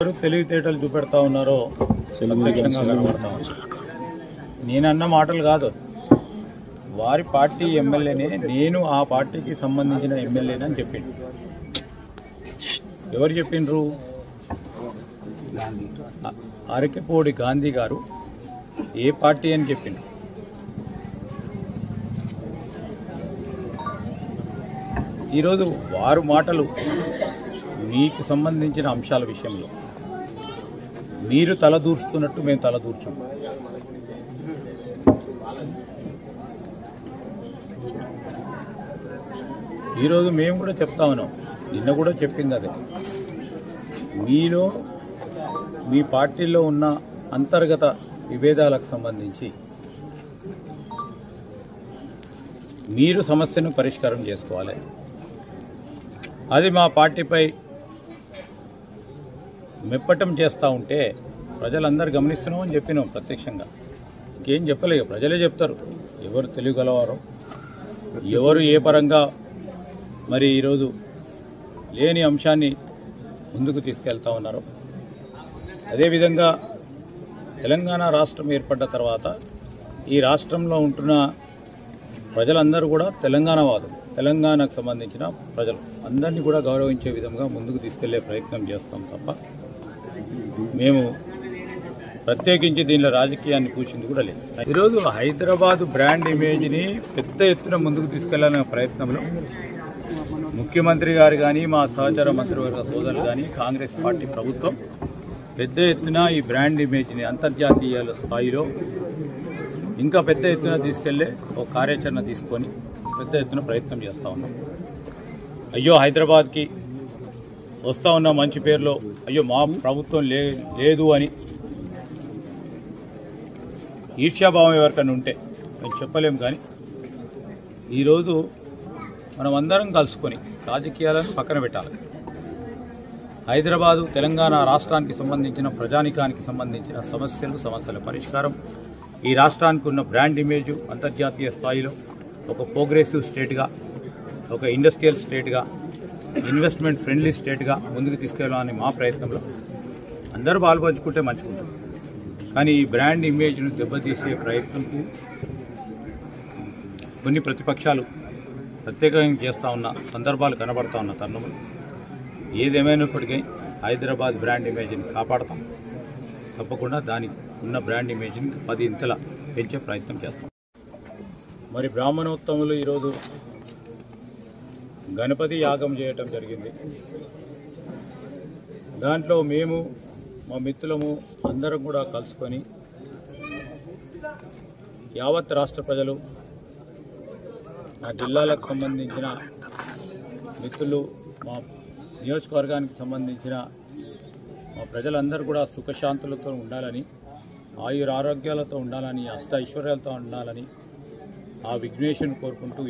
తెలివితేటలు చూపెడతా ఉన్నారో ప్రత్యక్షంగా కనబడతా ఉన్నారు. నేనన్న మాటలు కాదు, వారి పార్టీ ఎమ్మెల్యేనే, నేను ఆ పార్టీకి సంబంధించిన ఎమ్మెల్యేనని చెప్పిండు. ఎవరు చెప్పిండ్రు? అరకెపోడి గాంధీ గారు ఏ పార్టీ అని చెప్పిండ్రు. ఈరోజు వారు మాటలు మీకు సంబంధించిన అంశాల విషయంలో మీరు తలదూర్చుతున్నట్టు మేము తలదూర్చాం. ఈరోజు మేము కూడా చెప్తా ఉన్నాం, నిన్న కూడా చెప్పింది అదే. మీలో మీ పార్టీలో ఉన్న అంతర్గత విభేదాలకు సంబంధించి మీరు సమస్యను పరిష్కారం చేసుకోవాలి. అది మా పార్టీపై మెప్పటం చేస్తూ ఉంటే ప్రజలందరూ గమనిస్తున్నామని చెప్పినాం ప్రత్యక్షంగా. ఇంకేం చెప్పలేదు, ప్రజలే చెప్తారు ఎవరు తెలియగలవారో, ఎవరు ఏ పరంగా మరి ఈరోజు లేని అంశాన్ని ముందుకు తీసుకెళ్తా ఉన్నారో. అదేవిధంగా తెలంగాణ రాష్ట్రం ఏర్పడ్డ తర్వాత ఈ రాష్ట్రంలో ఉంటున్న ప్రజలందరూ కూడా తెలంగాణవాదులు, తెలంగాణకు సంబంధించిన ప్రజలు అందరినీ కూడా గౌరవించే విధంగా ముందుకు తీసుకెళ్లే ప్రయత్నం చేస్తాం తప్ప మేము ప్రత్యేకించి దీనిలో రాజకీయాన్ని పూసింది కూడా లేదు. ఈరోజు హైదరాబాద్ బ్రాండ్ ఇమేజ్ని పెద్ద ఎత్తున ముందుకు తీసుకెళ్లాలనే ప్రయత్నంలో ముఖ్యమంత్రి గారు కానీ, మా సహచర మంత్రివర్గ సోదరులు కానీ, కాంగ్రెస్ పార్టీ ప్రభుత్వం పెద్ద ఎత్తున ఈ బ్రాండ్ ఇమేజ్ని అంతర్జాతీయ స్థాయిలో ఇంకా పెద్ద ఎత్తున తీసుకెళ్లే ఒక కార్యాచరణ తీసుకొని పెద్ద ఎత్తున ప్రయత్నం చేస్తూ ఉన్నాం. అయ్యో హైదరాబాద్కి వస్తూ ఉన్న మంచి పేరులో అయ్యో మా ప్రభుత్వం లేదు అని ఈర్ష్యాభావం ఎవరికైనా ఉంటే మేము చెప్పలేము. కానీ ఈరోజు మనం అందరం కలుసుకొని రాజకీయాలను పక్కన పెట్టాలి. హైదరాబాదు తెలంగాణ రాష్ట్రానికి సంబంధించిన ప్రజానికానికి సంబంధించిన సమస్యల పరిష్కారం, ఈ రాష్ట్రానికి ఉన్న బ్రాండ్ ఇమేజ్ అంతర్జాతీయ స్థాయిలో ఒక ప్రోగ్రెసివ్ స్టేట్గా, ఒక ఇండస్ట్రియల్ స్టేట్గా, ఇన్వెస్ట్మెంట్ ఫ్రెండ్లీ స్టేట్గా ముందుకు తీసుకెళ్ళాలని మా ప్రయత్నంలో అందరూ పాల్పంచుకుంటే మంచిగుంటుంది. కానీ ఈ బ్రాండ్ ఇమేజ్ను దెబ్బతీసే ప్రయత్నంకు కొన్ని ప్రతిపక్షాలు ప్రత్యేకంగా చేస్తూ ఉన్న సందర్భాలు కనబడతా ఉన్న తరుణంలో ఏదేమైనప్పటికీ హైదరాబాద్ బ్రాండ్ ఇమేజ్ని కాపాడతాం. తప్పకుండా దానికి ఉన్న బ్రాండ్ ఇమేజ్ని 10 ఇంతల పెంచే ప్రయత్నం చేస్తాం. మరి బ్రాహ్మణోత్తములు ఈరోజు గణపతి యాగం చేయటం జరిగింది. దాంట్లో మేము మా మిత్రులము అందరం కూడా కలుసుకొని యావత్ రాష్ట్ర ప్రజలు, మా జిల్లాలకు సంబంధించిన మిత్రులు, మా నియోజకవర్గానికి సంబంధించిన మా ప్రజలందరూ కూడా సుఖశాంతులతో ఉండాలని, ఆయురారోగ్యాలతో ఉండాలని, అష్ట ఐశ్వర్యాలతో ఉండాలని ఆ విఘ్నేశ్వరుని కోరుకుంటూ